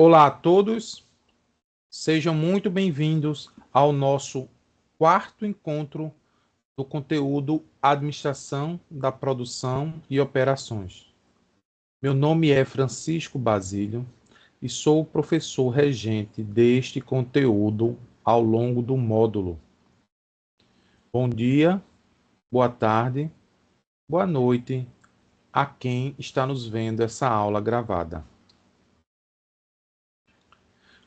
Olá a todos, sejam muito bem-vindos ao nosso quarto encontro do conteúdo Administração da Produção e Operações. Meu nome é Francisco Basílio e sou o professor regente deste conteúdo ao longo do módulo. Bom dia, boa tarde, boa noite a quem está nos vendo essa aula gravada.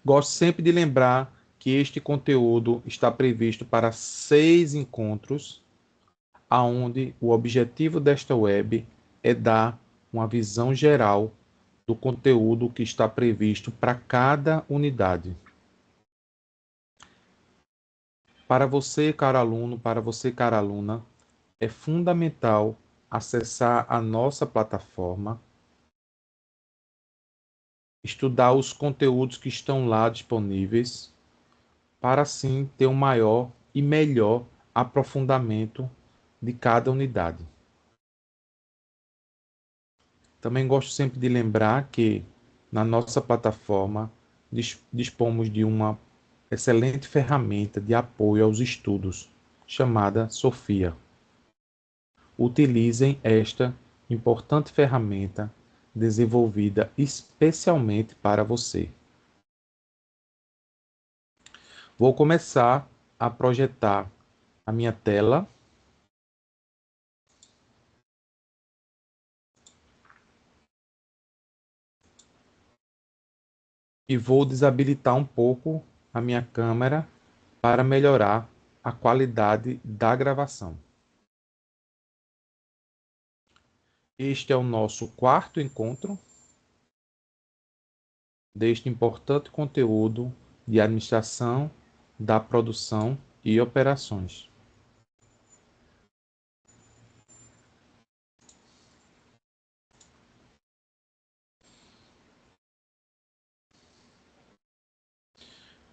Gosto sempre de lembrar que este conteúdo está previsto para 6 encontros, aonde o objetivo desta web é dar uma visão geral do conteúdo que está previsto para cada unidade. Para você, caro aluno, para você, cara aluna, é fundamental acessar a nossa plataforma, estudar os conteúdos que estão lá disponíveis, para assim ter um maior e melhor aprofundamento de cada unidade. Também gosto sempre de lembrar que na nossa plataforma dispomos de uma excelente ferramenta de apoio aos estudos, chamada Sofia. Utilizem esta importante ferramenta desenvolvida especialmente para você. Vou começar a projetar a minha tela. E vou desabilitar um pouco a minha câmera para melhorar a qualidade da gravação. Este é o nosso quarto encontro deste importante conteúdo de administração da produção e operações.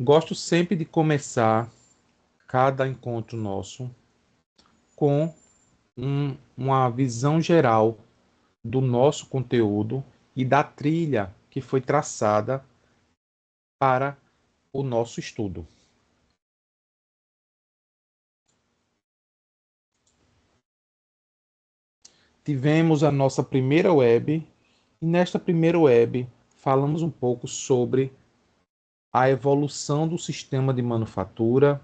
Gosto sempre de começar cada encontro nosso com uma visão geral do nosso conteúdo e da trilha que foi traçada para o nosso estudo. Tivemos a nossa primeira web e nesta primeira web falamos um pouco sobre a evolução do sistema de manufatura,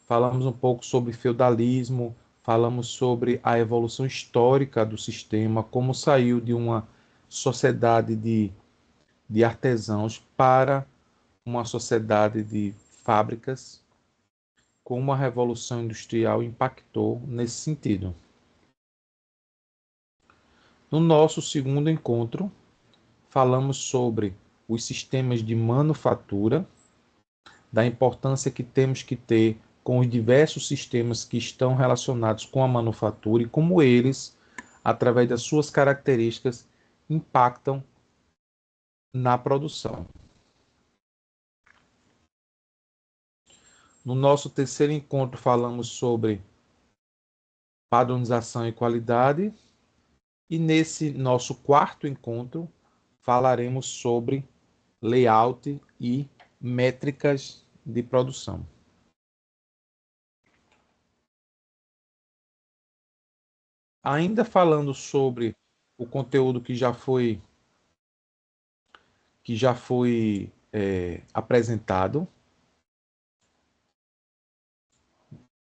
falamos um pouco sobre feudalismo, falamos sobre a evolução histórica do sistema, como saiu de uma sociedade de artesãos para uma sociedade de fábricas, como a Revolução Industrial impactou nesse sentido. No nosso segundo encontro, falamos sobre os sistemas de manufatura, da importância que temos que ter com os diversos sistemas que estão relacionados com a manufatura e como eles, através das suas características, impactam na produção. No nosso terceiro encontro, falamos sobre padronização e qualidade, e nesse nosso quarto encontro, falaremos sobre layout e métricas de produção. Ainda falando sobre o conteúdo que já foi apresentado,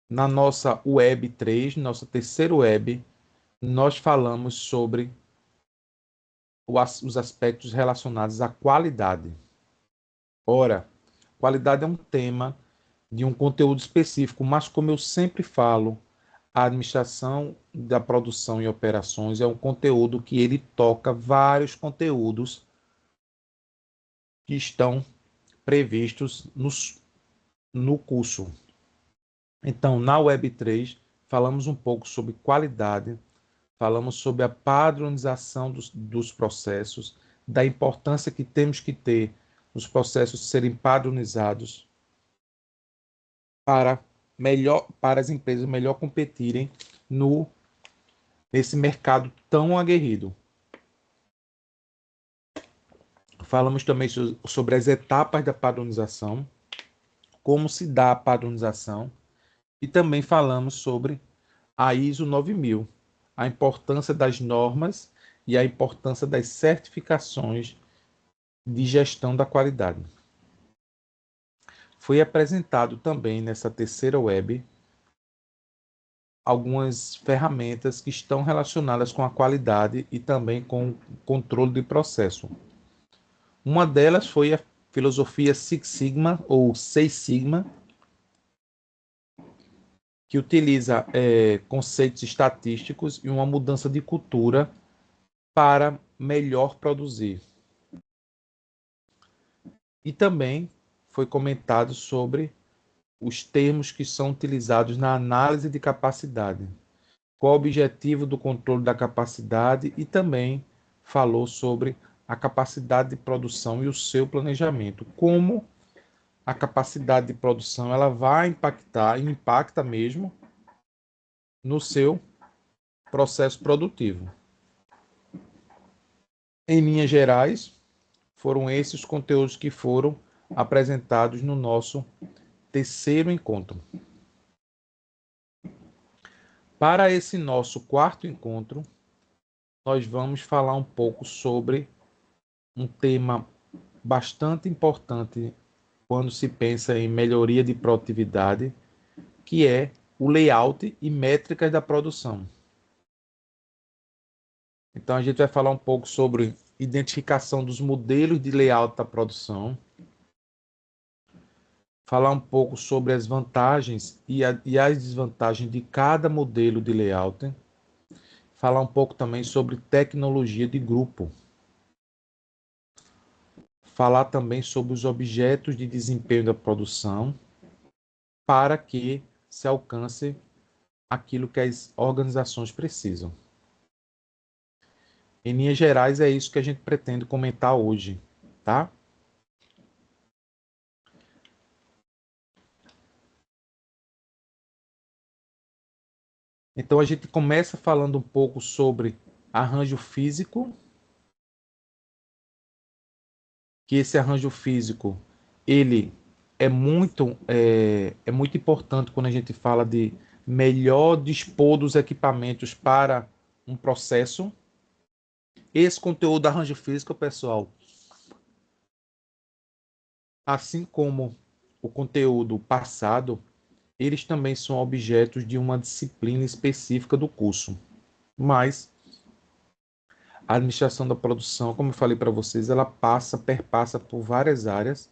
na nossa Web 3, nossa terceira web, nós falamos sobre os aspectos relacionados à qualidade. Ora, qualidade é um tema de um conteúdo específico, mas como eu sempre falo, a administração da produção e operações é um conteúdo que ele toca vários conteúdos que estão previstos no curso. Então, na Web 3, falamos um pouco sobre qualidade, falamos sobre a padronização dos processos, da importância que temos que ter os processos serem padronizados para as empresas melhor competirem nesse mercado tão aguerrido. Falamos também sobre as etapas da padronização, como se dá a padronização, e também falamos sobre a ISO 9000, a importância das normas e a importância das certificações de gestão da qualidade. Foi apresentado também nessa terceira web algumas ferramentas que estão relacionadas com a qualidade e também com o controle de processo. Uma delas foi a filosofia Six Sigma ou Seis Sigma, que utiliza conceitos estatísticos e uma mudança de cultura para melhor produzir. E também foi comentado sobre os termos que são utilizados na análise de capacidade, qual o objetivo do controle da capacidade, e também falou sobre a capacidade de produção e o seu planejamento, como a capacidade de produção ela vai impactar, e impacta mesmo, no seu processo produtivo. Em linhas gerais, foram esses os conteúdos que foram apresentados no nosso terceiro encontro. Para esse nosso quarto encontro, nós vamos falar um pouco sobre um tema bastante importante quando se pensa em melhoria de produtividade, que é o layout e métricas da produção. Então a gente vai falar um pouco sobre identificação dos modelos de layout da produção, falar um pouco sobre as vantagens e as desvantagens de cada modelo de layout, falar um pouco também sobre tecnologia de grupo, falar também sobre os objetos de desempenho da produção para que se alcance aquilo que as organizações precisam. Em linhas gerais, é isso que a gente pretende comentar hoje, tá? Então a gente começa falando um pouco sobre arranjo físico, que esse arranjo físico ele é muito importante quando a gente fala de melhor dispor dos equipamentos para um processo. Esse conteúdo do arranjo físico, pessoal, assim como o conteúdo passado, eles também são objetos de uma disciplina específica do curso. Mas a administração da produção, como eu falei para vocês, ela perpassa por várias áreas,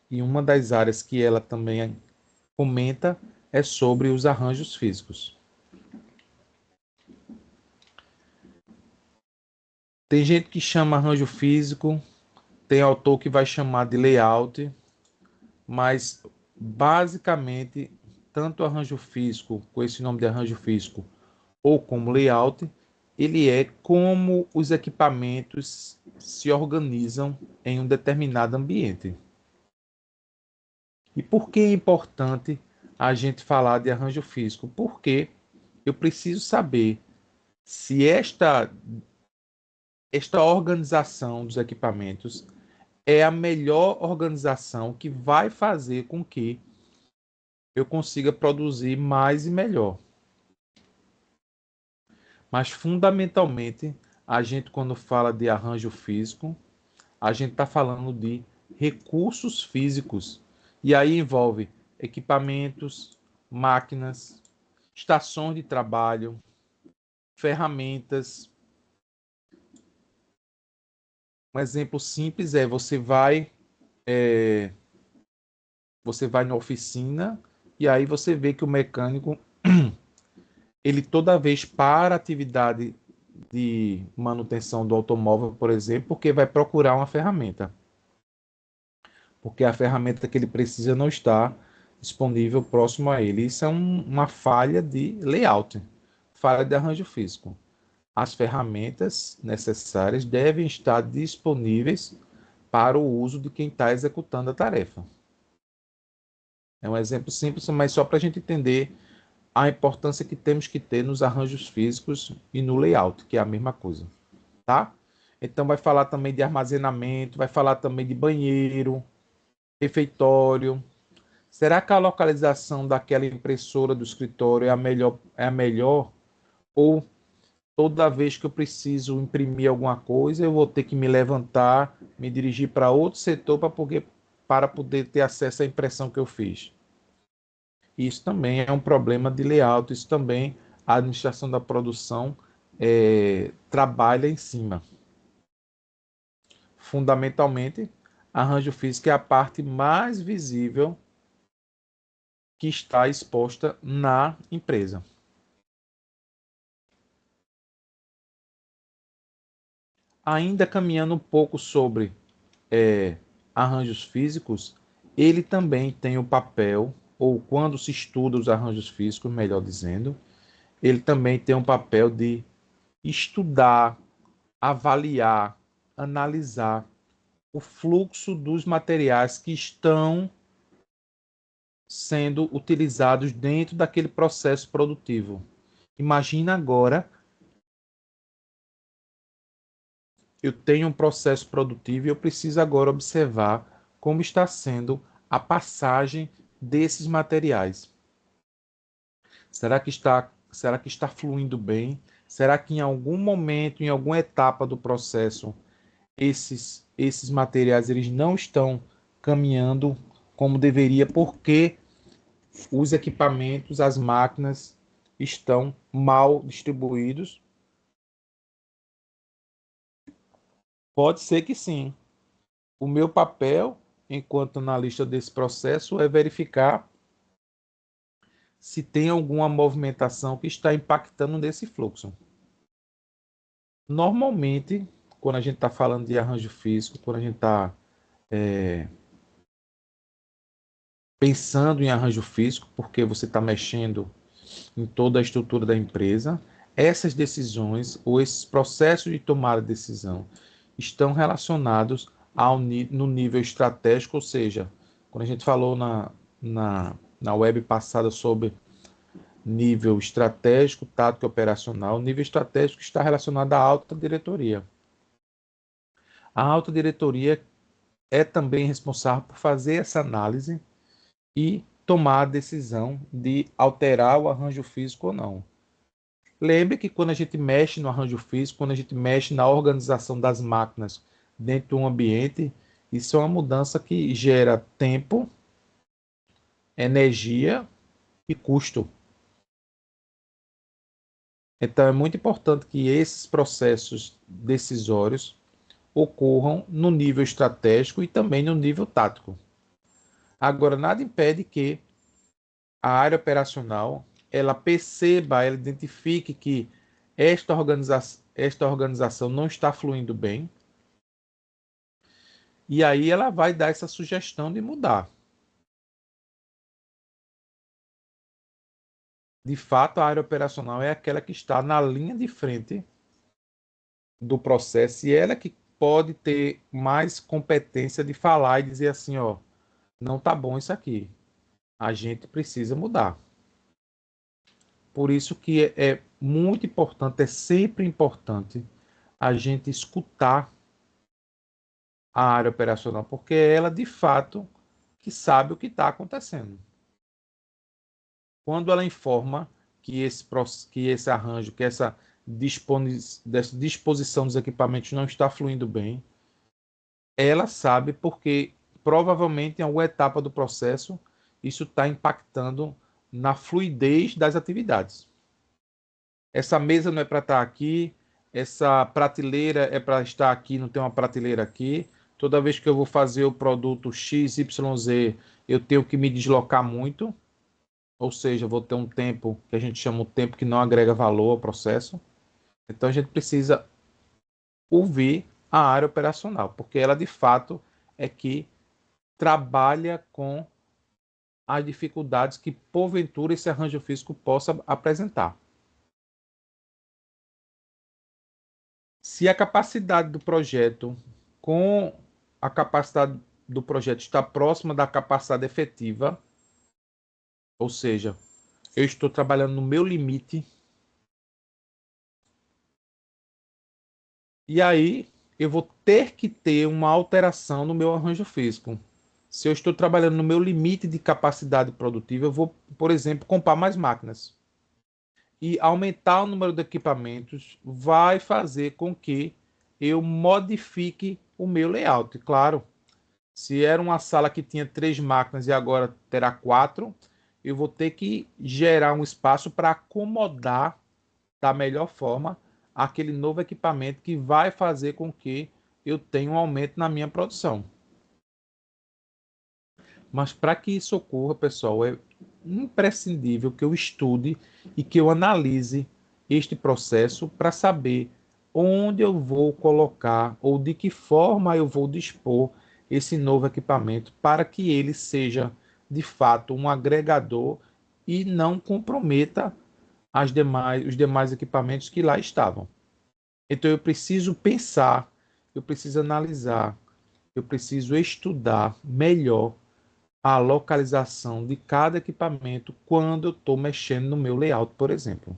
e uma das áreas que ela também comenta é sobre os arranjos físicos. Tem gente que chama arranjo físico, tem autor que vai chamar de layout, mas basicamente tanto o arranjo físico, com esse nome de arranjo físico, ou como layout, ele é como os equipamentos se organizam em um determinado ambiente. E por que é importante a gente falar de arranjo físico? Porque eu preciso saber se esta organização dos equipamentos é a melhor organização que vai fazer com que eu consiga produzir mais e melhor. Mas, fundamentalmente, a gente, quando fala de arranjo físico, a gente está falando de recursos físicos. E aí envolve equipamentos, máquinas, estações de trabalho, ferramentas. Um exemplo simples é você vai na oficina e aí você vê que o mecânico ele toda vez para a atividade de manutenção do automóvel, por exemplo, porque vai procurar uma ferramenta. Porque a ferramenta que ele precisa não está disponível próximo a ele. Isso é uma falha de layout, falha de arranjo físico. As ferramentas necessárias devem estar disponíveis para o uso de quem está executando a tarefa. É um exemplo simples, mas só para a gente entender a importância que temos que ter nos arranjos físicos e no layout, que é a mesma coisa, tá? Então vai falar também de armazenamento, vai falar também de banheiro, refeitório. Será que a localização daquela impressora do escritório é a melhor? Ou toda vez que eu preciso imprimir alguma coisa, eu vou ter que me levantar, me dirigir para outro setor para poder ter acesso à impressão que eu fiz? Isso também é um problema de layout, isso também a administração da produção trabalha em cima. Fundamentalmente, arranjo físico é a parte mais visível que está exposta na empresa. Ainda caminhando um pouco sobre arranjos físicos, ele também tem o papel, ou quando se estuda os arranjos físicos, melhor dizendo, ele também tem um papel de estudar, avaliar, analisar o fluxo dos materiais que estão sendo utilizados dentro daquele processo produtivo. Imagina agora, eu tenho um processo produtivo e eu preciso agora observar como está sendo a passagem desses materiais. Será que está fluindo bem? Será que em algum momento, em alguma etapa do processo, esses materiais eles não estão caminhando como deveria, porque os equipamentos, as máquinas estão mal distribuídos? Pode ser que sim. O meu papel, enquanto analista desse processo, é verificar se tem alguma movimentação que está impactando nesse fluxo. Normalmente, quando a gente está falando de arranjo físico, quando a gente está pensando em arranjo físico, porque você está mexendo em toda a estrutura da empresa, essas decisões ou esses processos de tomada de decisão estão relacionados no nível estratégico, ou seja, quando a gente falou na web passada sobre nível estratégico, tático e operacional, o nível estratégico está relacionado à alta diretoria. A alta diretoria é também responsável por fazer essa análise e tomar a decisão de alterar o arranjo físico ou não. Lembre que quando a gente mexe no arranjo físico, quando a gente mexe na organização das máquinas dentro de um ambiente, isso é uma mudança que gera tempo, energia e custo. Então é muito importante que esses processos decisórios ocorram no nível estratégico e também no nível tático. Agora, nada impede que a área operacional ela perceba, ela identifique que esta organização não está fluindo bem, e aí ela vai dar essa sugestão de mudar. De fato, a área operacional é aquela que está na linha de frente do processo e ela que pode ter mais competência de falar e dizer assim, ó, não tá bom isso aqui. A gente precisa mudar. Por isso que é muito importante, é sempre importante a gente escutar a área operacional, porque é ela de fato que sabe o que está acontecendo. Quando ela informa que esse arranjo, que essa disposição dos equipamentos não está fluindo bem, ela sabe porque provavelmente em alguma etapa do processo isso está impactando na fluidez das atividades. Essa mesa não é para estar aqui, essa prateleira é para estar aqui, não tem uma prateleira aqui. Toda vez que eu vou fazer o produto XYZ, eu tenho que me deslocar muito, ou seja, vou ter um tempo que a gente chama de tempo que não agrega valor ao processo. Então a gente precisa ouvir a área operacional, porque ela de fato é que trabalha com as dificuldades que porventura esse arranjo físico possa apresentar. Se a capacidade do projeto com a capacidade do projeto está próxima da capacidade efetiva, ou seja, eu estou trabalhando no meu limite, e aí eu vou ter que ter uma alteração no meu arranjo físico. Se eu estou trabalhando no meu limite de capacidade produtiva, eu vou, por exemplo, comprar mais máquinas. E aumentar o número de equipamentos vai fazer com que eu modifique o meu layout. Claro, se era uma sala que tinha 3 máquinas e agora terá 4, eu vou ter que gerar um espaço para acomodar da melhor forma aquele novo equipamento que vai fazer com que eu tenha um aumento na minha produção. Mas para que isso ocorra, pessoal, é imprescindível que eu estude e que eu analise este processo para saber onde eu vou colocar ou de que forma eu vou dispor esse novo equipamento para que ele seja de fato um agregador e não comprometa os demais equipamentos que lá estavam. Então eu preciso pensar, eu preciso analisar, eu preciso estudar melhor a localização de cada equipamento quando eu estou mexendo no meu layout, por exemplo.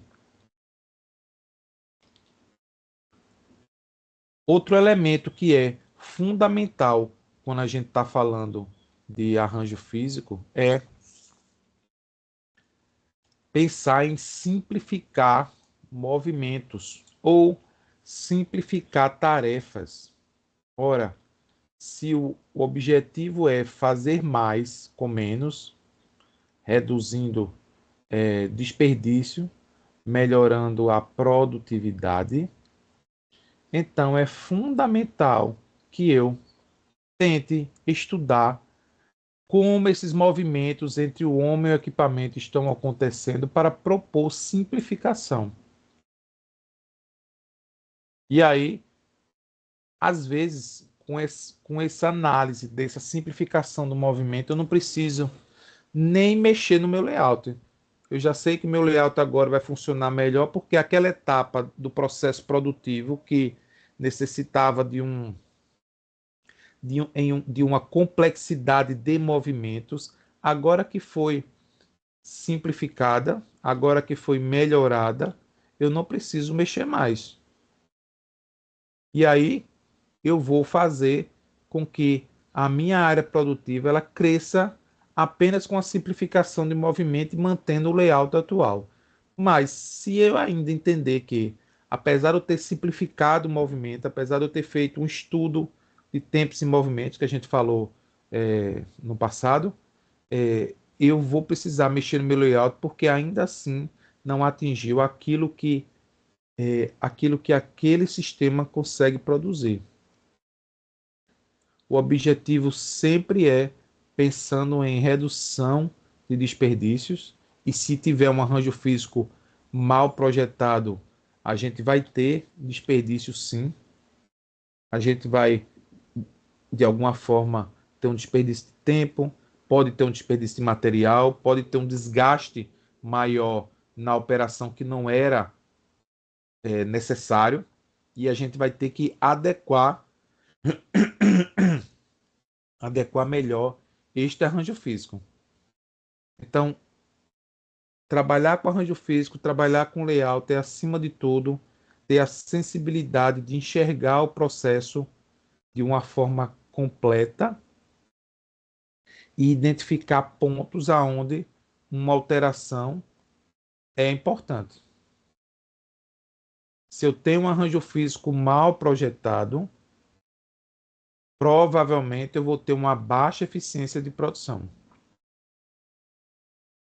Outro elemento que é fundamental quando a gente está falando de arranjo físico é pensar em simplificar movimentos ou simplificar tarefas. Ora, se o objetivo é fazer mais com menos, reduzindo desperdício, melhorando a produtividade, então é fundamental que eu tente estudar como esses movimentos entre o homem e o equipamento estão acontecendo para propor simplificação. E aí, às vezes, com essa análise dessa simplificação do movimento, eu não preciso nem mexer no meu layout. Eu já sei que meu layout agora vai funcionar melhor porque aquela etapa do processo produtivo que necessitava de uma complexidade de movimentos, agora que foi simplificada, agora que foi melhorada, eu não preciso mexer mais. E aí eu vou fazer com que a minha área produtiva ela cresça apenas com a simplificação de movimento e mantendo o layout atual. Mas se eu ainda entender que, apesar de eu ter simplificado o movimento, apesar de eu ter feito um estudo de tempos e movimentos que a gente falou no passado, eu vou precisar mexer no meu layout porque ainda assim não atingiu aquilo que aquele sistema consegue produzir. O objetivo sempre é pensando em redução de desperdícios e se tiver um arranjo físico mal projetado, a gente vai ter desperdício sim. A gente vai, de alguma forma, ter um desperdício de tempo, pode ter um desperdício de material, pode ter um desgaste maior na operação que não era necessário e a gente vai ter que adequar melhor este arranjo físico. Então, trabalhar com arranjo físico, trabalhar com layout é, acima de tudo, ter a sensibilidade de enxergar o processo de uma forma completa e identificar pontos aonde uma alteração é importante. Se eu tenho um arranjo físico mal projetado, provavelmente eu vou ter uma baixa eficiência de produção.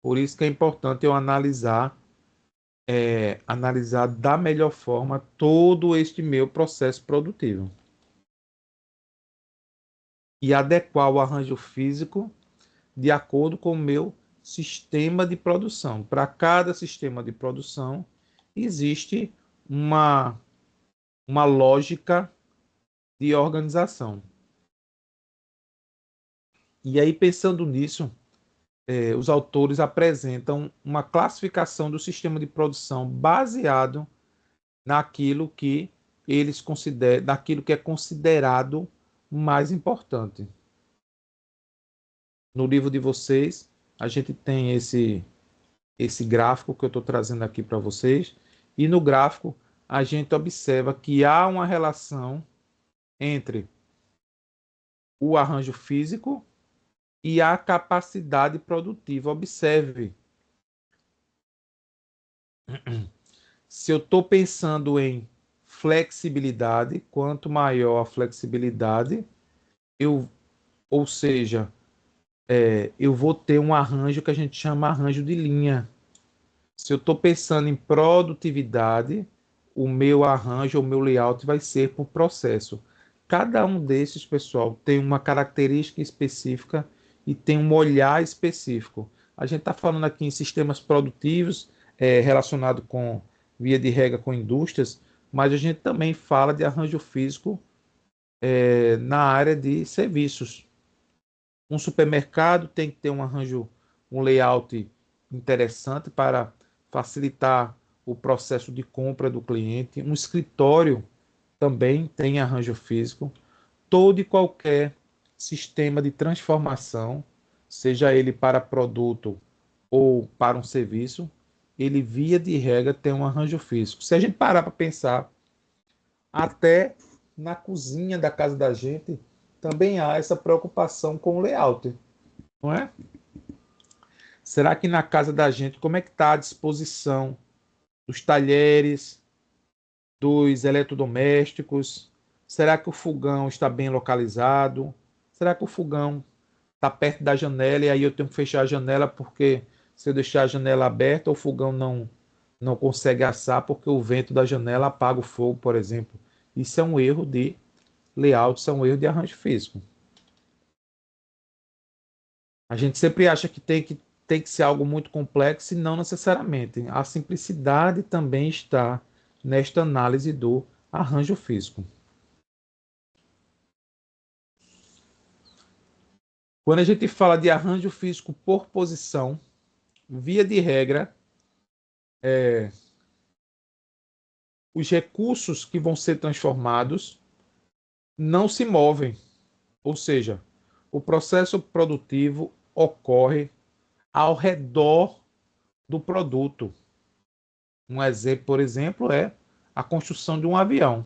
Por isso que é importante eu analisar da melhor forma todo este meu processo produtivo e adequar o arranjo físico de acordo com o meu sistema de produção. Para cada sistema de produção existe uma lógica de organização. E aí, pensando nisso, os autores apresentam uma classificação do sistema de produção baseado naquilo que eles consideram, naquilo que é considerado mais importante. No livro de vocês, a gente tem esse gráfico que eu estou trazendo aqui para vocês, e no gráfico a gente observa que há uma relação entre o arranjo físico e a capacidade produtiva. Observe, se eu estou pensando em flexibilidade, quanto maior a flexibilidade, eu, ou seja, eu vou ter um arranjo que a gente chama arranjo de linha. Se eu estou pensando em produtividade, o meu arranjo, o meu layout vai ser por processo. Cada um desses, pessoal, tem uma característica específica e tem um olhar específico. A gente está falando aqui em sistemas produtivos, relacionado com, via de regra, com indústrias, mas a gente também fala de arranjo físico na área de serviços. Um supermercado tem que ter um arranjo, um layout interessante para facilitar o processo de compra do cliente. Um escritório também tem arranjo físico. Todo e qualquer sistema de transformação, seja ele para produto ou para um serviço, ele via de regra tem um arranjo físico. Se a gente parar para pensar, até na cozinha da casa da gente também há essa preocupação com o layout, não é? Será que na casa da gente, como é que está a disposição dos talheres, dos eletrodomésticos? Será que o fogão está bem localizado? Será que o fogão está perto da janela e aí eu tenho que fechar a janela porque se eu deixar a janela aberta, o fogão não consegue assar porque o vento da janela apaga o fogo, por exemplo. Isso é um erro de layout, isso é um erro de arranjo físico. A gente sempre acha que tem que ser algo muito complexo e não necessariamente. A simplicidade também está nesta análise do arranjo físico. Quando a gente fala de arranjo físico por posição, via de regra, os recursos que vão ser transformados não se movem, ou seja, o processo produtivo ocorre ao redor do produto. Um exemplo, por exemplo, é a construção de um avião,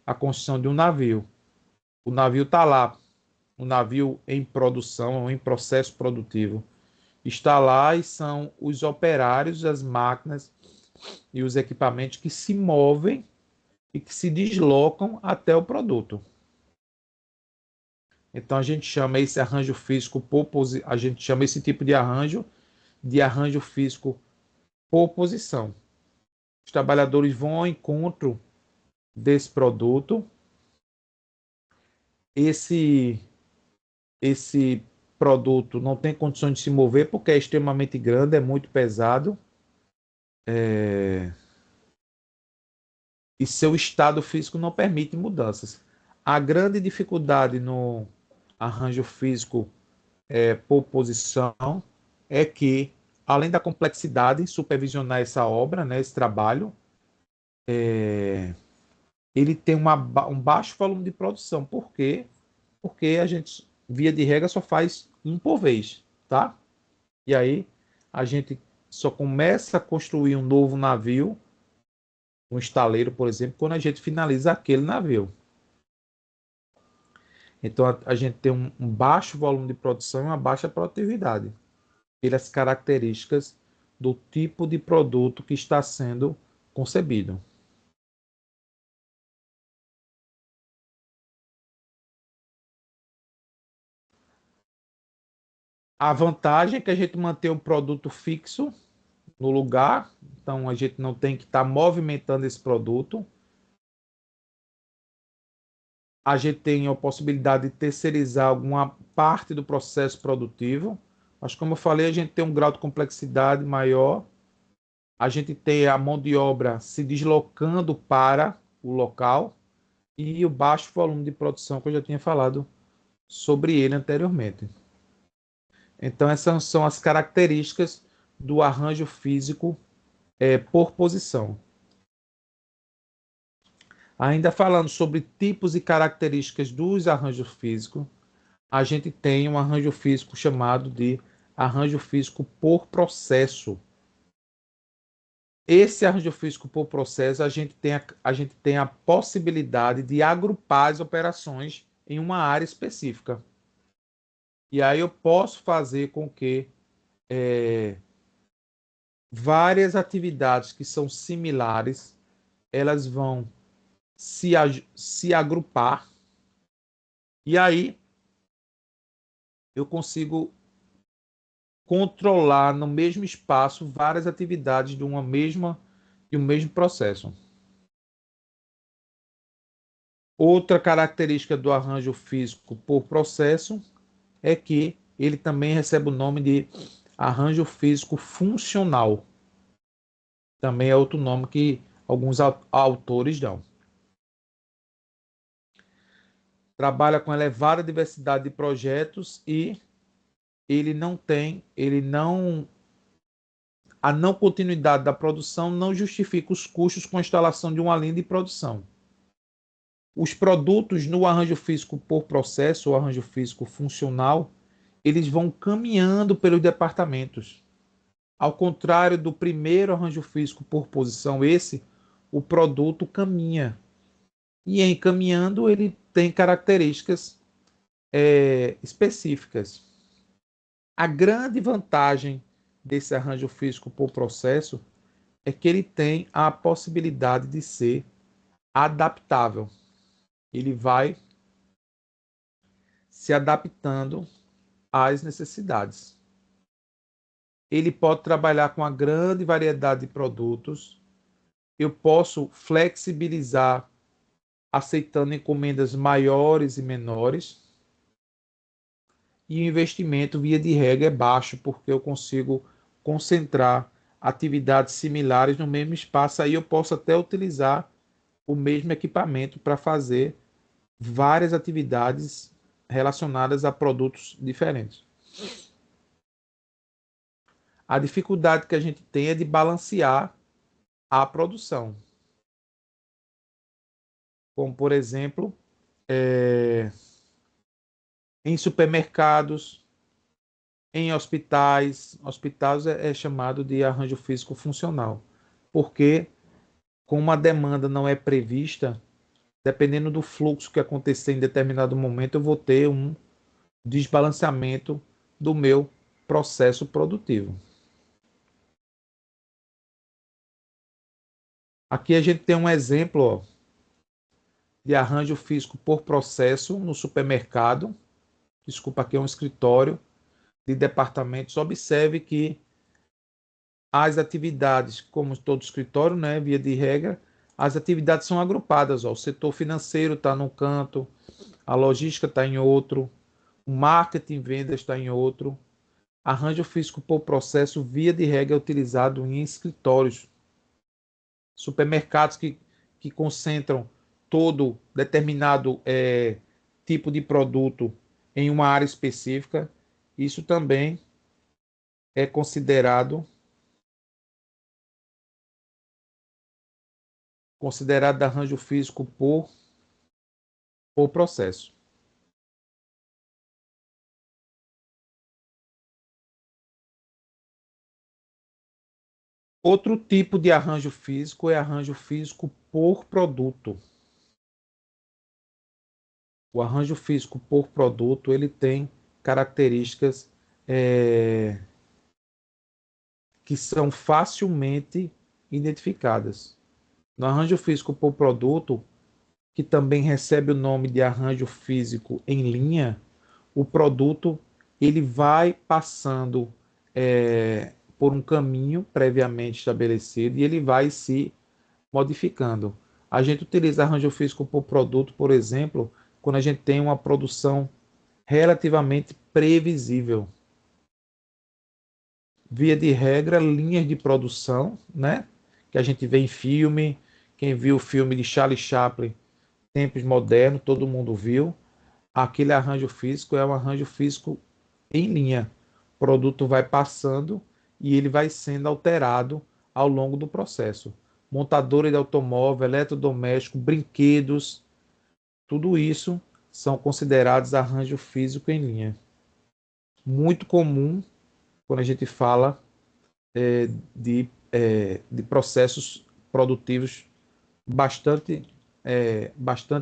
a construção de um navio. O navio está lá, o navio em produção, em processo produtivo. Está lá e são os operários, as máquinas e os equipamentos que se movem e que se deslocam até o produto. Então a gente chama esse arranjo físico a gente chama esse tipo de arranjo físico por posição. Os trabalhadores vão ao encontro desse produto. Esse produto não tem condições de se mover porque é extremamente grande, é muito pesado, e seu estado físico não permite mudanças. A grande dificuldade no arranjo físico por posição é que, além da complexidade em supervisionar essa obra, né, esse trabalho, ele tem um baixo volume de produção. Por quê? Porque a gente, via de regra, só faz um por vez, tá? E aí a gente só começa a construir um novo navio, um estaleiro, por exemplo, quando a gente finaliza aquele navio. Então a gente tem um baixo volume de produção e uma baixa produtividade, pelas características do tipo de produto que está sendo concebido. A vantagem é que a gente mantém o produto fixo no lugar, então a gente não tem que estar movimentando esse produto. A gente tem a possibilidade de terceirizar alguma parte do processo produtivo. Mas, como eu falei, a gente tem um grau de complexidade maior. A gente tem a mão de obra se deslocando para o local e o baixo volume de produção que eu já tinha falado sobre ele anteriormente. Então, essas são as características do arranjo físico por posição. Ainda falando sobre tipos e características dos arranjos físicos, a gente tem um arranjo físico chamado de arranjo físico por processo. Esse arranjo físico por processo, a gente tem a possibilidade de agrupar as operações em uma área específica. E aí eu posso fazer com que várias atividades que são similares, elas vão se agrupar, e aí eu consigo controlar no mesmo espaço várias atividades de um mesmo processo. Outra característica do arranjo físico por processo é que ele também recebe o nome de arranjo físico funcional. Também é outro nome que alguns autores dão. Trabalha com elevada diversidade de projetos e a não continuidade da produção não justifica os custos com a instalação de uma linha de produção. Os produtos no arranjo físico por processo ou arranjo físico funcional, eles vão caminhando pelos departamentos. Ao contrário do primeiro arranjo físico por posição, o produto caminha. E em caminhando, ele tem características específicas. A grande vantagem desse arranjo físico por processo é que ele tem a possibilidade de ser adaptável. Ele vai se adaptando às necessidades. Ele pode trabalhar com uma grande variedade de produtos. Eu posso flexibilizar aceitando encomendas maiores e menores. E o investimento, via de regra, é baixo, porque eu consigo concentrar atividades similares no mesmo espaço. Aí eu posso até utilizar o mesmo equipamento para fazer várias atividades relacionadas a produtos diferentes. A dificuldade que a gente tem é de balancear a produção. Como, por exemplo, em supermercados, em hospitais. Hospitais é chamado de arranjo físico funcional, porque como a demanda não é prevista, dependendo do fluxo que acontecer em determinado momento, eu vou ter um desbalanceamento do meu processo produtivo. Aqui a gente tem um exemplo, ó, de arranjo físico por processo no supermercado. Desculpa, aqui é um escritório de departamentos. Observe que as atividades, como todo escritório, né, via de regra, as atividades são agrupadas. Ó. O setor financeiro está num canto, a logística está em outro, o marketing e vendas está em outro. Arranjo físico por processo, via de regra, é utilizado em escritórios. Supermercados que concentram todo determinado tipo de produto em uma área específica, isso também é considerado arranjo físico por processo. Outro tipo de arranjo físico é arranjo físico por produto. O arranjo físico por produto ele tem características que são facilmente identificadas. No arranjo físico por produto, que também recebe o nome de arranjo físico em linha, o produto ele vai passando por um caminho previamente estabelecido e ele vai se modificando. A gente utiliza arranjo físico por produto, por exemplo, quando a gente tem uma produção relativamente previsível. Via de regra, linhas de produção, né? Que a gente vê em filme. Quem viu o filme de Charlie Chaplin, Tempos Modernos, todo mundo viu. Aquele arranjo físico é um arranjo físico em linha. O produto vai passando e ele vai sendo alterado ao longo do processo. Montadora de automóvel, eletrodoméstico, brinquedos, tudo isso são considerados arranjo físico em linha. Muito comum quando a gente fala de de processos produtivos bastante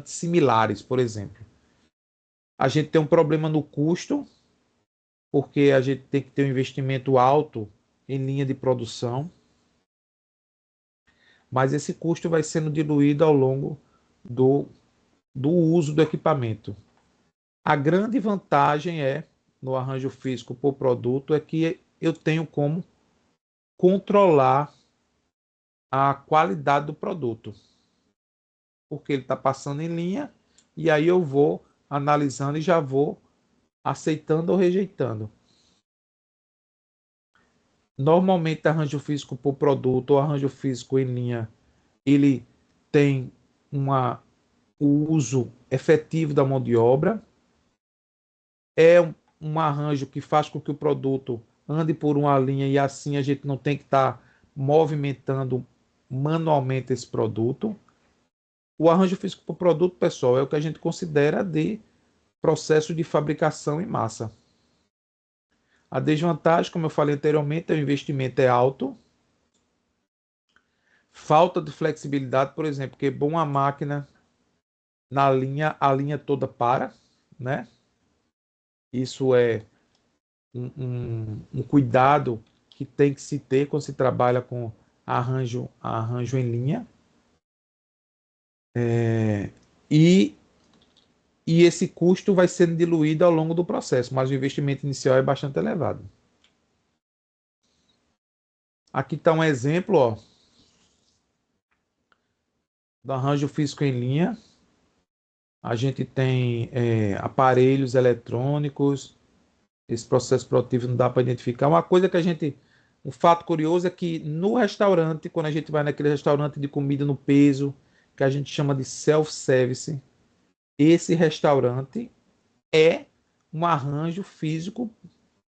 similares, por exemplo. A gente tem um problema no custo, porque a gente tem que ter um investimento alto em linha de produção, mas esse custo vai sendo diluído ao longo do, do uso do equipamento. A grande vantagem no arranjo físico por produto, é que eu tenho como controlar a qualidade do produto, porque ele está passando em linha, e aí eu vou analisando e já vou aceitando ou rejeitando. Normalmente, arranjo físico por produto ou arranjo físico em linha, ele tem o uso efetivo da mão de obra, é um arranjo que faz com que o produto ande por uma linha, e assim a gente não tem que estar movimentando manualmente esse produto. O arranjo físico por produto, pessoal, é o que a gente considera de processo de fabricação em massa. A desvantagem, como eu falei anteriormente, é o investimento é alto, falta de flexibilidade, por exemplo, quebrou uma máquina na linha, a linha toda para, né? Isso é um cuidado que tem que se ter quando se trabalha com arranjo em linha. E, e esse custo vai sendo diluído ao longo do processo, mas o investimento inicial é bastante elevado. Aqui está um exemplo, ó, do arranjo físico em linha. A gente tem aparelhos eletrônicos. Esse processo produtivo não dá para identificar. Um fato curioso é que no restaurante, quando a gente vai naquele restaurante de comida no peso, que a gente chama de self-service, esse restaurante é um arranjo físico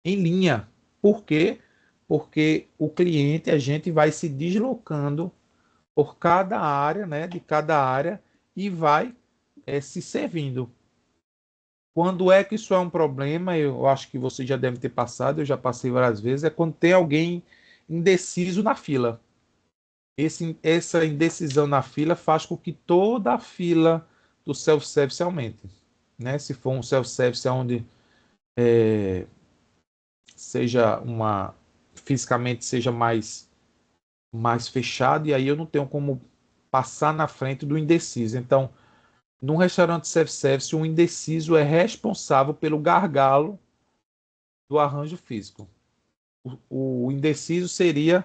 em linha. Por quê? Porque o cliente, a gente vai se deslocando por cada área, né, de cada área, e vai se servindo. Quando é que isso é um problema? Eu acho que você já deve ter passado, eu já passei várias vezes, é quando tem alguém indeciso na fila. Essa indecisão na fila faz com que toda a fila do self-service aumente. Né? Se for um self-service onde seja fisicamente seja mais fechado, e aí eu não tenho como passar na frente do indeciso. Então, num restaurante self-service, um indeciso é responsável pelo gargalo do arranjo físico. O indeciso seria,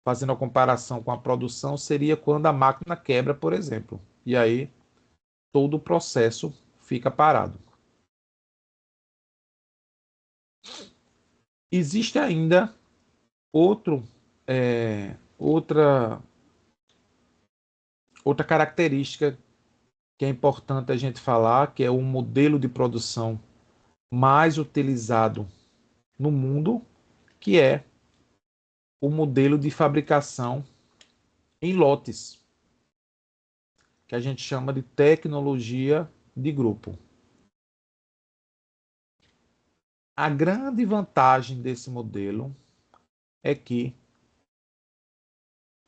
fazendo a comparação com a produção, seria quando a máquina quebra, por exemplo. E aí todo o processo fica parado. Existe ainda outro, outra característica que é importante a gente falar, que é o modelo de produção mais utilizado no mundo, que é o modelo de fabricação em lotes, que a gente chama de tecnologia de grupo. A grande vantagem desse modelo é que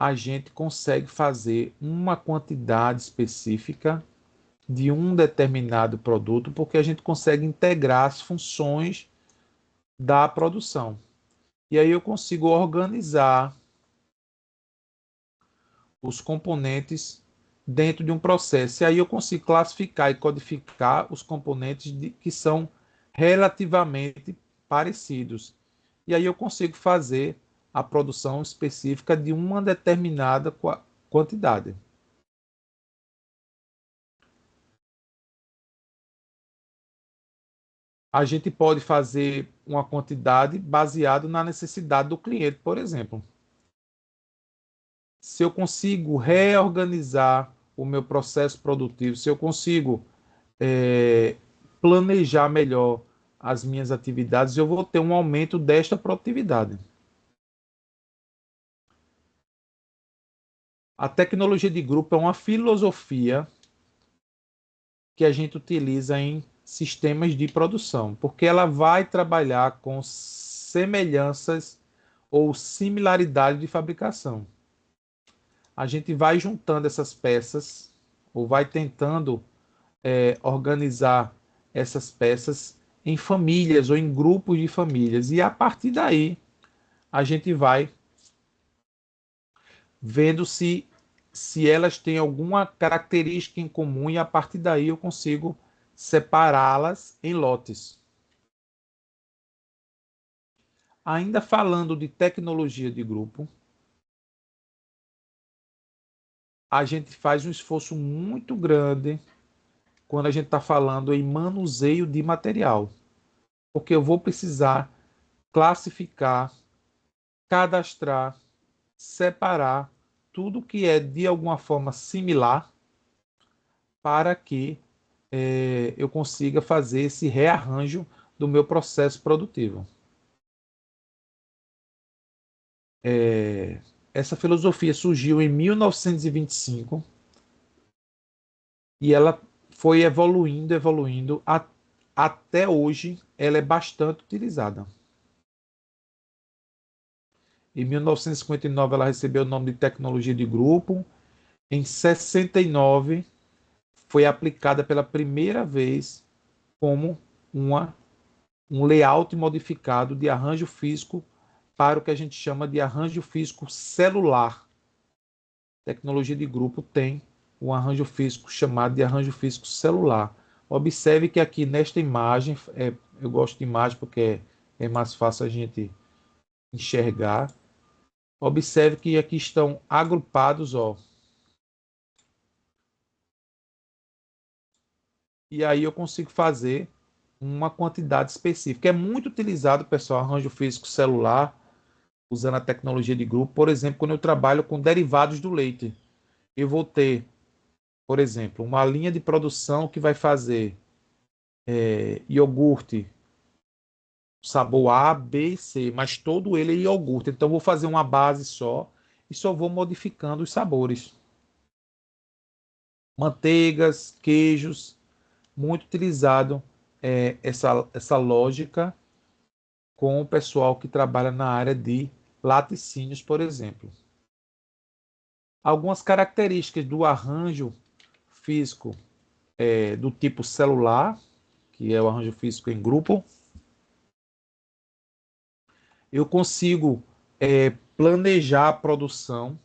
a gente consegue fazer uma quantidade específica de um determinado produto, porque a gente consegue integrar as funções da produção. E aí eu consigo organizar os componentes dentro de um processo. E aí eu consigo classificar e codificar os componentes que são relativamente parecidos. E aí eu consigo fazer a produção específica de uma determinada quantidade. A gente pode fazer uma quantidade baseado na necessidade do cliente, por exemplo. Se eu consigo reorganizar o meu processo produtivo, se eu consigo planejar melhor as minhas atividades, eu vou ter um aumento desta produtividade. A tecnologia de grupo é uma filosofia que a gente utiliza em sistemas de produção, porque ela vai trabalhar com semelhanças ou similaridade de fabricação. A gente vai juntando essas peças, ou vai tentando organizar essas peças em famílias ou em grupos de famílias. E a partir daí, a gente vai vendo se elas têm alguma característica em comum e a partir daí eu consigo separá-las em lotes. Ainda falando de tecnologia de grupo, a gente faz um esforço muito grande quando a gente está falando em manuseio de material, porque eu vou precisar classificar, cadastrar, separar tudo que é de alguma forma similar para que eu consiga fazer esse rearranjo do meu processo produtivo. Essa filosofia surgiu em 1925 e ela foi evoluindo, até hoje ela é bastante utilizada. Em 1959 ela recebeu o nome de tecnologia de grupo. Em 69 foi aplicada pela primeira vez como um layout modificado de arranjo físico para o que a gente chama de arranjo físico celular. Tecnologia de grupo tem um arranjo físico chamado de arranjo físico celular. Observe que aqui nesta imagem, eu gosto de imagem porque é mais fácil a gente enxergar. Observe que aqui estão agrupados, ó. E aí eu consigo fazer uma quantidade específica. É muito utilizado, pessoal, arranjo físico celular, usando a tecnologia de grupo. Por exemplo, quando eu trabalho com derivados do leite, eu vou ter, por exemplo, uma linha de produção que vai fazer iogurte, sabor A, B e C, mas todo ele é iogurte. Então, eu vou fazer uma base só e só vou modificando os sabores. Manteigas, queijos, muito utilizado essa lógica com o pessoal que trabalha na área de laticínios, por exemplo. Algumas características do arranjo físico do tipo celular, que é o arranjo físico em grupo. Eu consigo planejar a produção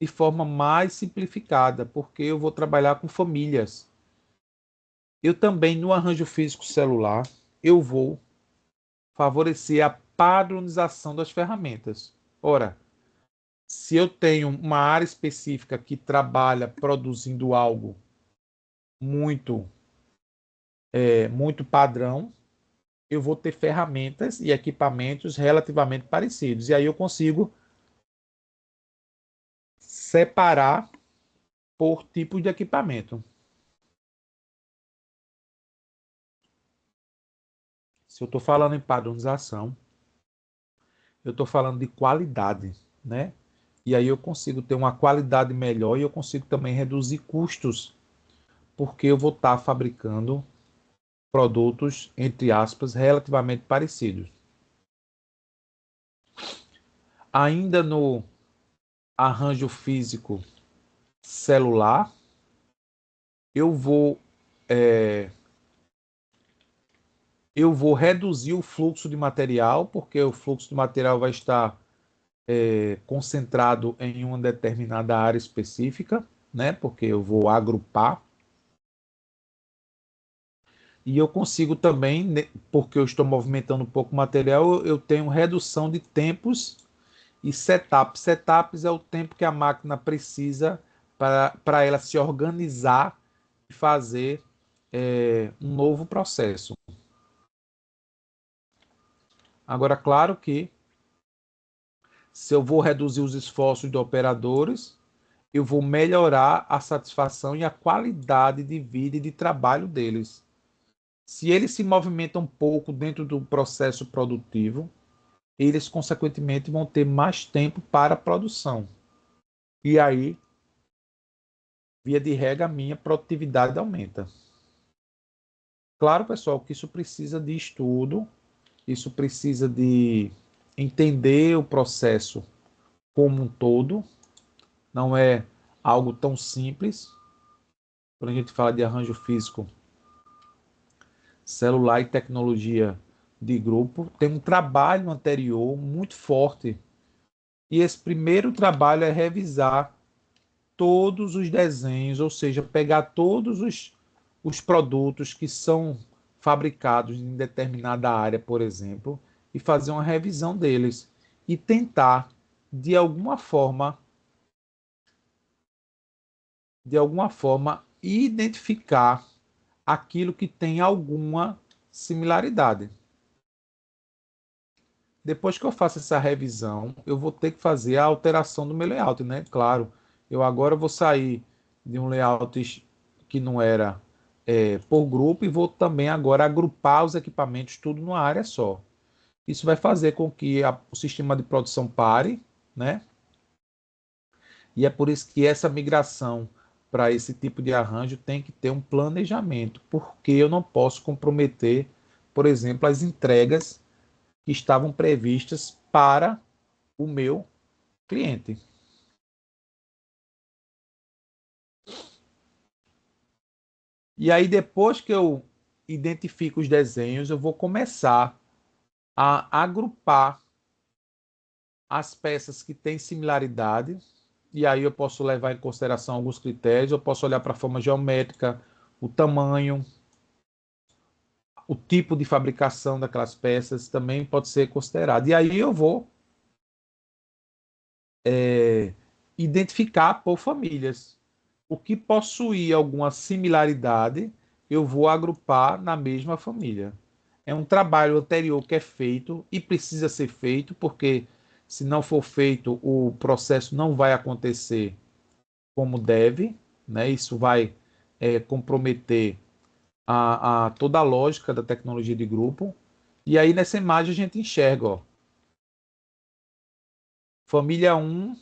de forma mais simplificada, porque eu vou trabalhar com famílias. Eu também, no arranjo físico celular, eu vou favorecer a padronização das ferramentas. Ora, se eu tenho uma área específica que trabalha produzindo algo muito, muito padrão, eu vou ter ferramentas e equipamentos relativamente parecidos. E aí eu consigo separar por tipo de equipamento. Se eu estou falando em padronização, eu estou falando de qualidade, né? E aí eu consigo ter uma qualidade melhor e eu consigo também reduzir custos, porque eu vou estar fabricando produtos, entre aspas, relativamente parecidos. Ainda no arranjo físico celular, eu vou eu vou reduzir o fluxo de material, porque o fluxo de material vai estar concentrado em uma determinada área específica, né? Porque eu vou agrupar. E eu consigo também, porque eu estou movimentando um pouco o material, eu tenho redução de tempos e setups. Setups é o tempo que a máquina precisa para ela se organizar e fazer um novo processo. Agora, claro que se eu vou reduzir os esforços de operadores, eu vou melhorar a satisfação e a qualidade de vida e de trabalho deles. Se eles se movimentam um pouco dentro do processo produtivo, eles consequentemente vão ter mais tempo para a produção. E aí, via de regra, a minha produtividade aumenta. Claro, pessoal, que isso precisa de estudo, isso precisa de entender o processo como um todo, não é algo tão simples. Quando a gente fala de arranjo físico, celular e tecnologia de grupo, tem um trabalho anterior muito forte. E esse primeiro trabalho é revisar todos os desenhos, ou seja, pegar todos os produtos que são fabricados em determinada área, por exemplo, e fazer uma revisão deles e tentar, de alguma forma, identificar aquilo que tem alguma similaridade. Depois que eu faço essa revisão, eu vou ter que fazer a alteração do meu layout, né? Claro, eu agora vou sair de um layout que não era por grupo e vou também agora agrupar os equipamentos tudo numa área só. Isso vai fazer com que o sistema de produção pare, né? E é por isso que essa migração para esse tipo de arranjo tem que ter um planejamento, porque eu não posso comprometer, por exemplo, as entregas que estavam previstas para o meu cliente. E aí, depois que eu identifico os desenhos, eu vou começar a agrupar as peças que têm similaridade. E aí eu posso levar em consideração alguns critérios. Eu posso olhar para a forma geométrica, o tamanho, o tipo de fabricação daquelas peças também pode ser considerado. E aí eu vou identificar por famílias. O que possuir alguma similaridade, eu vou agrupar na mesma família. É um trabalho anterior que é feito e precisa ser feito, porque se não for feito, o processo não vai acontecer como deve, né? Isso vai comprometer toda a lógica da tecnologia de grupo. E aí nessa imagem a gente enxerga, ó, família um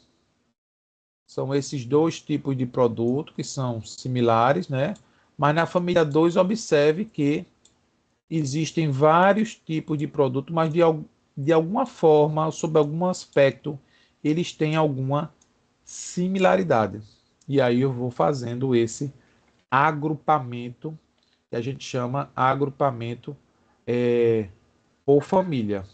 são esses dois tipos de produto que são similares, né? Mas na família 2 observe que existem vários tipos de produto, mas de alguma forma, sob algum aspecto, eles têm alguma similaridade. E aí eu vou fazendo esse agrupamento, que a gente chama agrupamento por família.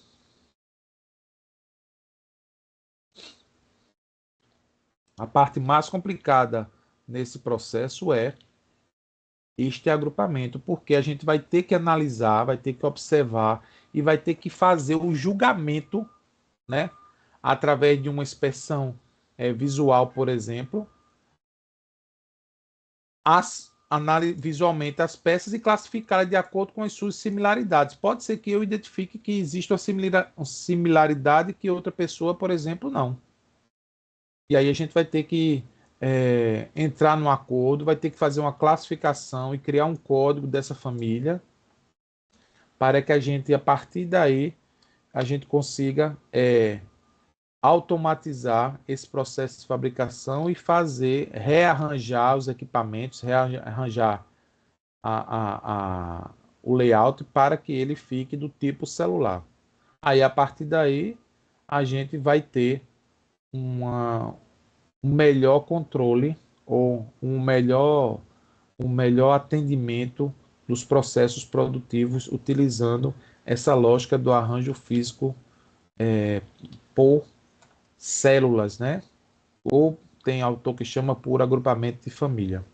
A parte mais complicada nesse processo é este agrupamento, porque a gente vai ter que analisar, vai ter que observar e vai ter que fazer o julgamento, né, através de uma inspeção visual, por exemplo, visualmente as peças e classificá-las de acordo com as suas similaridades. Pode ser que eu identifique que existe uma similaridade que outra pessoa, por exemplo, não. E aí a gente vai ter que entrar num acordo, vai ter que fazer uma classificação e criar um código dessa família para que a gente, a partir daí, a gente consiga automatizar esse processo de fabricação e rearranjar os equipamentos, rearranjar o layout para que ele fique do tipo celular. Aí, a partir daí, a gente vai ter um melhor controle ou um melhor atendimento dos processos produtivos utilizando essa lógica do arranjo físico por células, né? Ou tem autor que chama por agrupamento de família.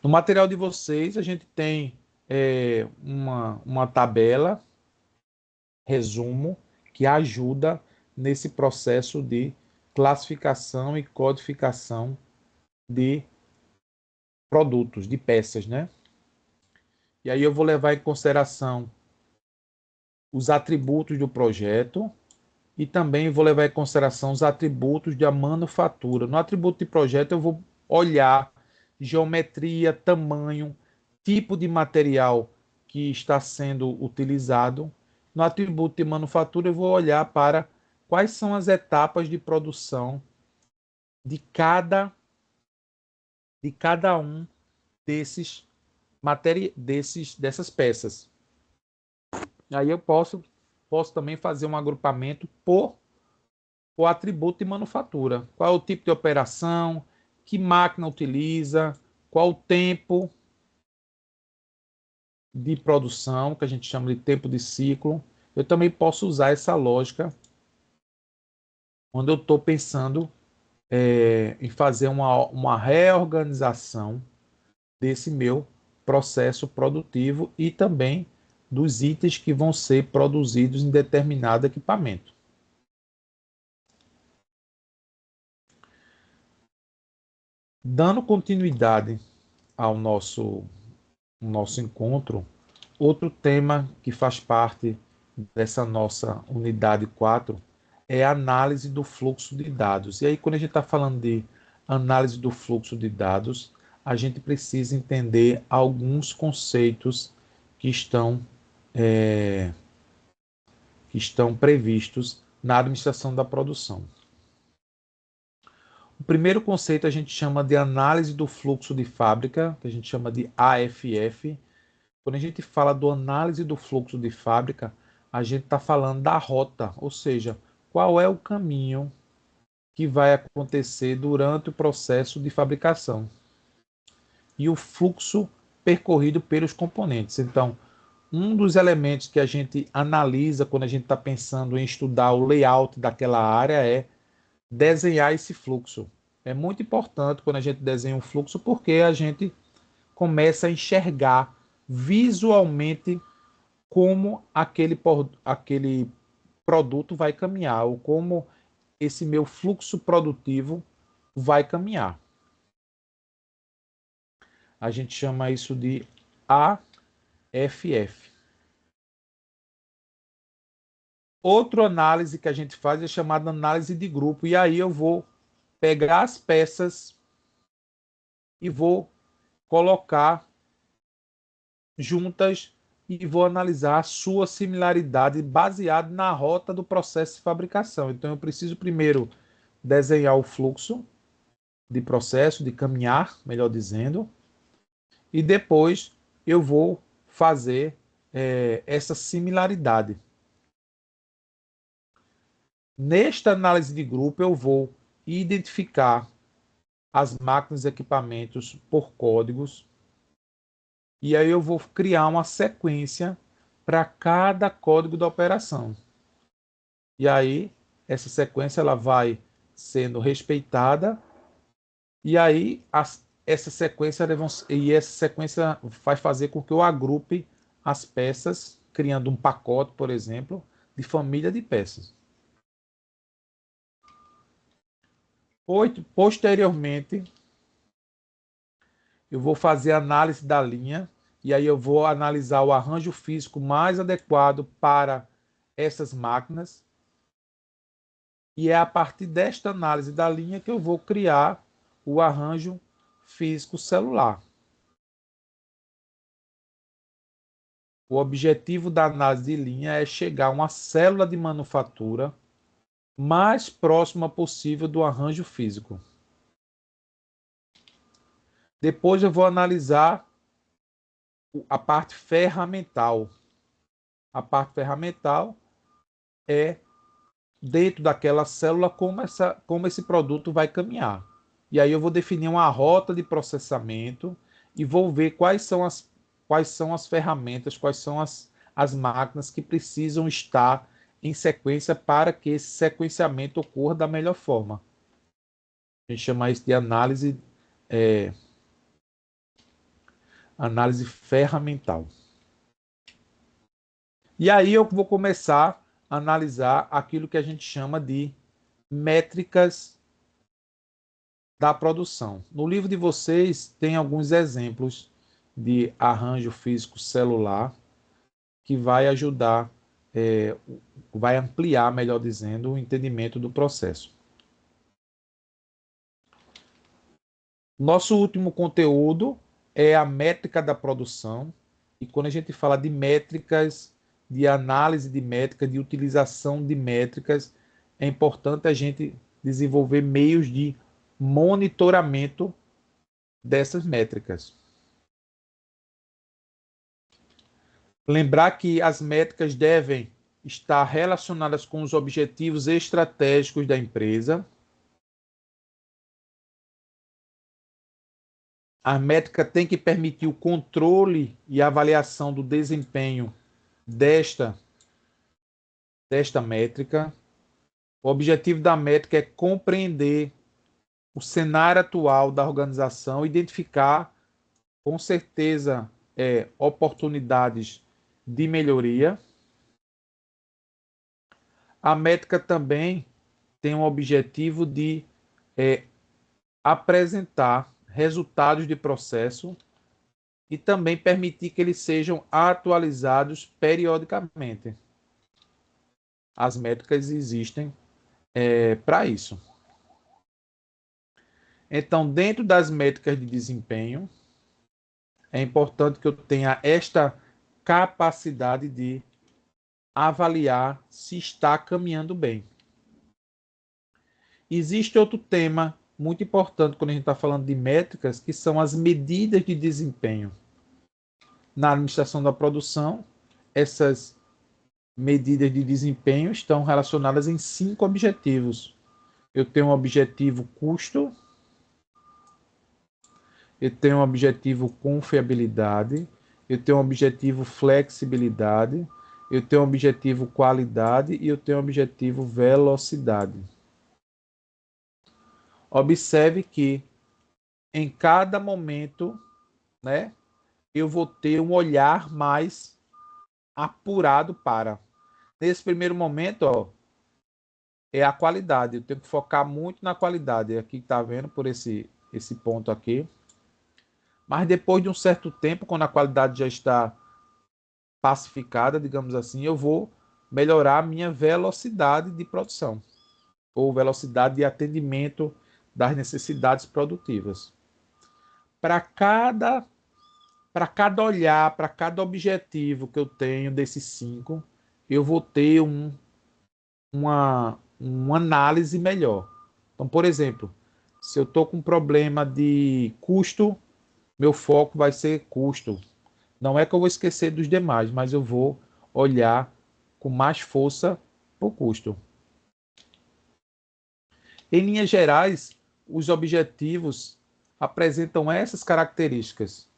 No material de vocês, a gente tem uma tabela, resumo, que ajuda nesse processo de classificação e codificação de produtos, de peças, né? E aí eu vou levar em consideração os atributos do projeto e também vou levar em consideração os atributos da manufatura. No atributo de projeto eu vou olhar geometria, tamanho, tipo de material que está sendo utilizado. No atributo de manufatura eu vou olhar para quais são as etapas de produção de cada um dessas peças. Aí eu posso posso também fazer um agrupamento por o atributo de manufatura. Qual é o tipo de operação, que máquina utiliza, qual o tempo de produção, que a gente chama de tempo de ciclo. Eu também posso usar essa lógica quando eu estou pensando em fazer uma reorganização desse meu processo produtivo e também dos itens que vão ser produzidos em determinado equipamento. Dando continuidade ao nosso encontro, outro tema que faz parte dessa nossa unidade 4 é a análise do fluxo de dados. E aí, quando a gente está falando de análise do fluxo de dados, a gente precisa entender alguns conceitos que estão previstos na administração da produção. O primeiro conceito a gente chama de análise do fluxo de fábrica, que a gente chama de AFF. Quando a gente fala do análise do fluxo de fábrica, a gente está falando da rota, ou seja, qual é o caminho que vai acontecer durante o processo de fabricação e o fluxo percorrido pelos componentes. Então, um dos elementos que a gente analisa quando a gente está pensando em estudar o layout daquela área é desenhar esse fluxo. É muito importante quando a gente desenha um fluxo porque a gente começa a enxergar visualmente como aquele produto vai caminhar, ou como esse meu fluxo produtivo vai caminhar. A gente chama isso de AFF. Outra análise que a gente faz é chamada análise de grupo, e aí eu vou pegar as peças e vou colocar juntas e vou analisar a sua similaridade baseado na rota do processo de fabricação. Então eu preciso primeiro desenhar o fluxo de processo, de caminhar, melhor dizendo, e depois eu vou fazer essa similaridade. Nesta análise de grupo eu vou identificar as máquinas e equipamentos por códigos, e aí eu vou criar uma sequência para cada código da operação. E aí essa sequência ela vai sendo respeitada, e aí essa sequência vai fazer com que eu agrupe as peças, criando um pacote, por exemplo, de família de peças. Posteriormente, eu vou fazer a análise da linha, e aí eu vou analisar o arranjo físico mais adequado para essas máquinas. E é a partir desta análise da linha que eu vou criar o arranjo físico celular. O objetivo da análise de linha é chegar a uma célula de manufatura mais próxima possível do arranjo físico. Depois eu vou analisar a parte ferramental. A parte ferramental é dentro daquela célula como esse produto vai caminhar. E aí eu vou definir uma rota de processamento e vou ver quais são as ferramentas, quais são as máquinas que precisam estar em sequência para que esse sequenciamento ocorra da melhor forma. A gente chama isso de análise ferramental. E aí eu vou começar a analisar aquilo que a gente chama de métricas da produção. No livro de vocês tem alguns exemplos de arranjo físico celular que vai ajudar, vai ampliar, melhor dizendo, o entendimento do processo. Nosso último conteúdo é a métrica da produção. E quando a gente fala de métricas, de análise de métricas, de utilização de métricas, é importante a gente desenvolver meios de monitoramento dessas métricas. Lembrar que as métricas devem estar relacionadas com os objetivos estratégicos da empresa. A métrica tem que permitir o controle e avaliação do desempenho desta métrica. O objetivo da métrica é compreender o cenário atual da organização, identificar com certeza oportunidades de melhoria. A métrica também tem o objetivo de apresentar resultados de processo e também permitir que eles sejam atualizados periodicamente. As métricas existem para isso. Então, dentro das métricas de desempenho, é importante que eu tenha esta capacidade de avaliar se está caminhando bem. Existe outro tema muito importante quando a gente está falando de métricas, que são as medidas de desempenho. Na administração da produção, essas medidas de desempenho estão relacionadas em 5 objetivos. Eu tenho um objetivo custo, eu tenho um objetivo confiabilidade, eu tenho um objetivo flexibilidade, eu tenho um objetivo qualidade e eu tenho um objetivo velocidade. Observe que em cada momento, né, eu vou ter um olhar mais apurado para. Nesse primeiro momento, ó, é a qualidade. Eu tenho que focar muito na qualidade. Aqui está vendo por esse ponto aqui. Mas depois de um certo tempo, quando a qualidade já está pacificada, digamos assim, eu vou melhorar a minha velocidade de produção ou velocidade de atendimento das necessidades produtivas. Para cada olhar, para cada objetivo que eu tenho desses 5, eu vou ter uma análise melhor. Então, por exemplo, se eu estou com um problema de custo, meu foco vai ser custo. Não é que eu vou esquecer dos demais, mas eu vou olhar com mais força para o custo. Em linhas gerais, os objetivos apresentam essas características.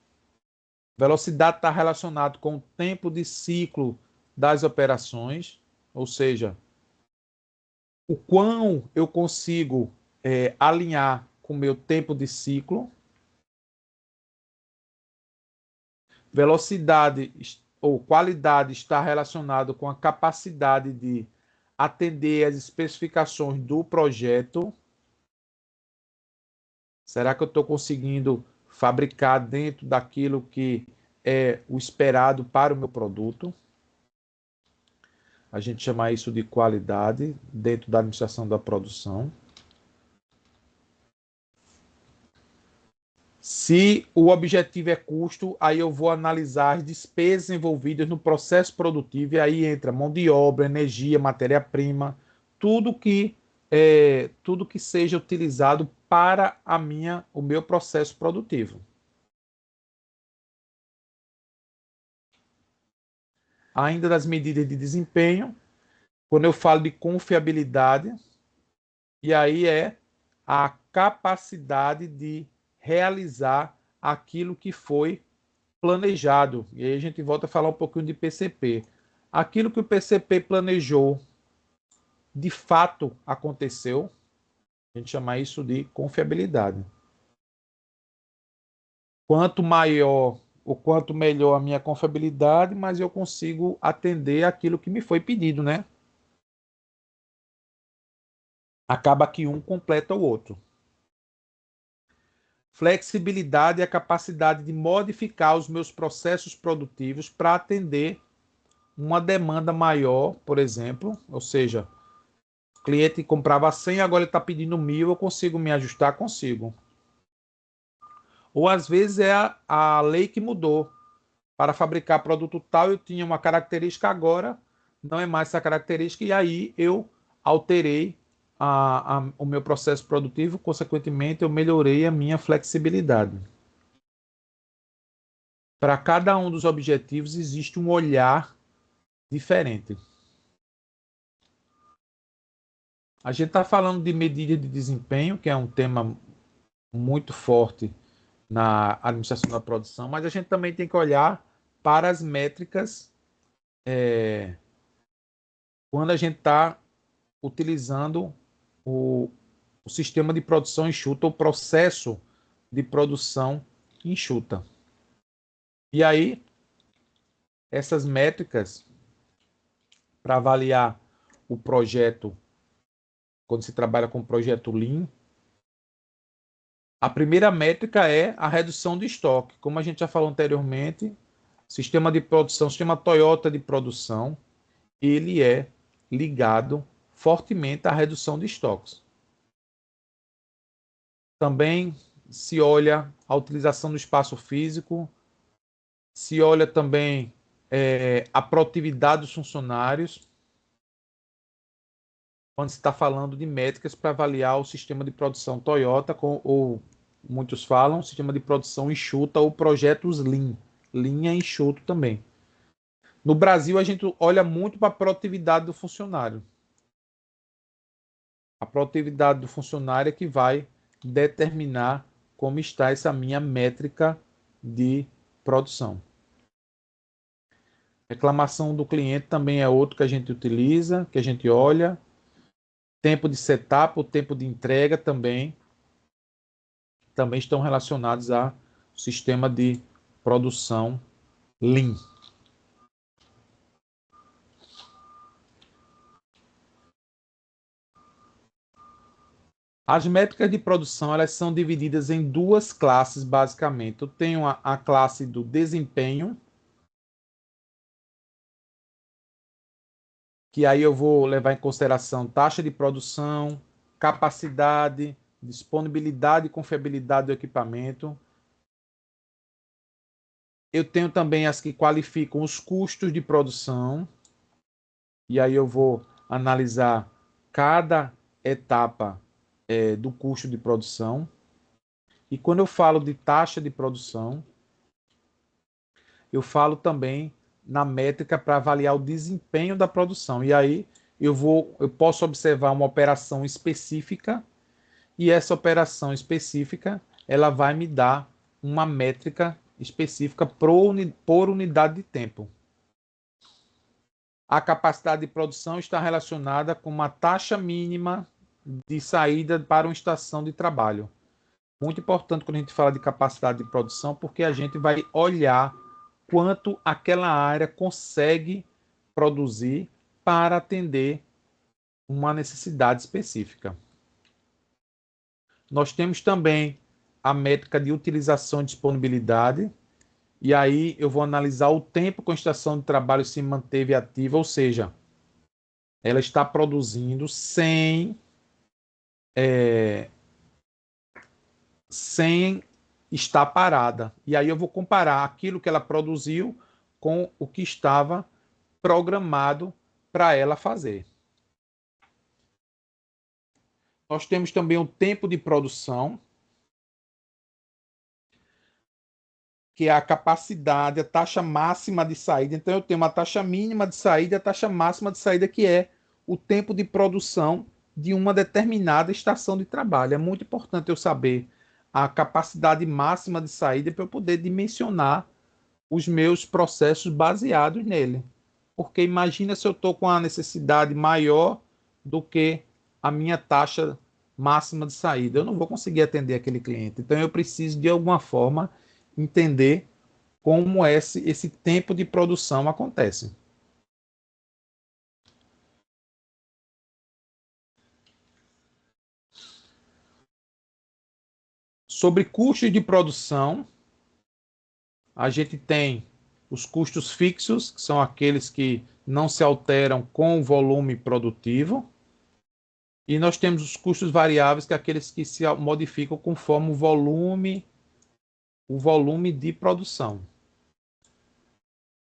Velocidade está relacionado com o tempo de ciclo das operações, ou seja, o quão eu consigo alinhar com o meu tempo de ciclo. Velocidade ou qualidade está relacionado com a capacidade de atender às especificações do projeto. Será que eu estou conseguindo fabricar dentro daquilo que é o esperado para o meu produto? A gente chama isso de qualidade dentro da administração da produção. Se o objetivo é custo, aí eu vou analisar as despesas envolvidas no processo produtivo, e aí entra mão de obra, energia, matéria-prima, tudo que seja utilizado para o meu processo produtivo. Ainda das medidas de desempenho, quando eu falo de confiabilidade, e aí é a capacidade de realizar aquilo que foi planejado. E aí a gente volta a falar um pouquinho de PCP. Aquilo que o PCP planejou, de fato aconteceu. A gente chama isso de confiabilidade. Quanto maior ou quanto melhor a minha confiabilidade, mais eu consigo atender aquilo que me foi pedido, né? Acaba que um completa o outro. Flexibilidade é a capacidade de modificar os meus processos produtivos para atender uma demanda maior, por exemplo, ou seja, o cliente comprava 100, agora ele está pedindo 1.000, eu consigo me ajustar? Consigo. Ou às vezes é a lei que mudou. Para fabricar produto tal, eu tinha uma característica, agora não é mais essa característica, e aí eu alterei o meu processo produtivo, consequentemente eu melhorei a minha flexibilidade. Para cada um dos objetivos existe um olhar diferente. A gente está falando de medida de desempenho, que é um tema muito forte na administração da produção, mas a gente também tem que olhar para as métricas quando a gente está utilizando o, o sistema de produção enxuta, o processo de produção enxuta. E aí, essas métricas, para avaliar o projeto, quando se trabalha com o projeto Lean, a primeira métrica é a redução de estoque. Como a gente já falou anteriormente, sistema de produção, sistema Toyota de produção, ele é ligado fortemente à redução de estoques. Também se olha a utilização do espaço físico, se olha também a produtividade dos funcionários, quando se está falando de métricas para avaliar o sistema de produção Toyota, ou muitos falam, sistema de produção enxuta ou projetos Lean. Lean é enxuto também. No Brasil, a gente olha muito para a produtividade do funcionário. A produtividade do funcionário é que vai determinar como está essa minha métrica de produção. Reclamação do cliente também é outro que a gente utiliza, que a gente olha. Tempo de setup, o tempo de entrega também estão relacionados ao sistema de produção Lean. As métricas de produção elas são divididas em duas classes, basicamente. Eu tenho a classe do desempenho, que aí eu vou levar em consideração taxa de produção, capacidade, disponibilidade e confiabilidade do equipamento. Eu tenho também as que qualificam os custos de produção, e aí eu vou analisar cada etapa do custo de produção. E quando eu falo de taxa de produção, eu falo também na métrica para avaliar o desempenho da produção. E aí eu posso observar uma operação específica e essa operação específica ela vai me dar uma métrica específica por unidade de tempo. A capacidade de produção está relacionada com uma taxa mínima de saída para uma estação de trabalho. Muito importante quando a gente fala de capacidade de produção, porque a gente vai olhar quanto aquela área consegue produzir para atender uma necessidade específica. Nós temos também a métrica de utilização e disponibilidade, e aí eu vou analisar o tempo que a estação de trabalho se manteve ativa, ou seja, ela está produzindo sem estar parada. E aí eu vou comparar aquilo que ela produziu com o que estava programado para ela fazer. Nós temos também o tempo de produção, que é a capacidade, a taxa máxima de saída. Então eu tenho uma taxa mínima de saída e a taxa máxima de saída, que é o tempo de produção de uma determinada estação de trabalho. É muito importante eu saber a capacidade máxima de saída para eu poder dimensionar os meus processos baseados nele. Porque imagina se eu estou com a necessidade maior do que a minha taxa máxima de saída. Eu não vou conseguir atender aquele cliente. Então eu preciso, de alguma forma, entender como esse tempo de produção acontece. Sobre custos de produção, a gente tem os custos fixos, que são aqueles que não se alteram com o volume produtivo. E nós temos os custos variáveis, que são aqueles que se modificam conforme o volume de produção.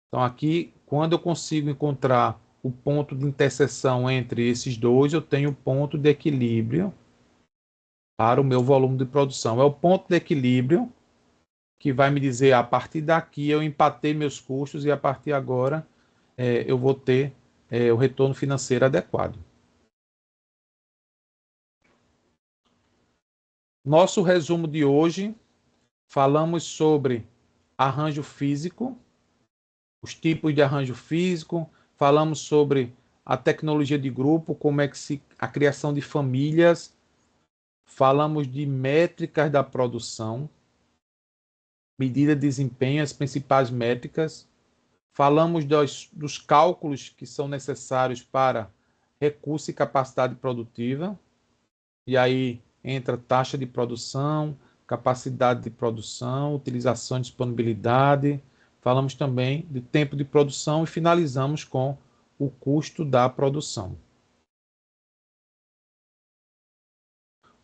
Então aqui, quando eu consigo encontrar o ponto de interseção entre esses dois, eu tenho o ponto de equilíbrio para o meu volume de produção. É o ponto de equilíbrio que vai me dizer, a partir daqui eu empatei meus custos e a partir de agora eu vou ter o retorno financeiro adequado. Nosso resumo de hoje, falamos sobre arranjo físico, os tipos de arranjo físico, falamos sobre a tecnologia de grupo, como é que a criação de famílias, falamos de métricas da produção, medida de desempenho, as principais métricas, falamos dos cálculos que são necessários para recurso e capacidade produtiva, e aí entra taxa de produção, capacidade de produção, utilização e disponibilidade. Falamos também de tempo de produção e finalizamos com o custo da produção.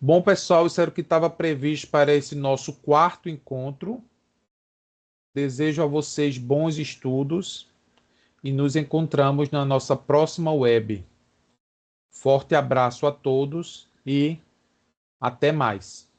Bom, pessoal, isso era o que estava previsto para esse nosso quarto encontro. Desejo a vocês bons estudos e nos encontramos na nossa próxima web. Forte abraço a todos e até mais.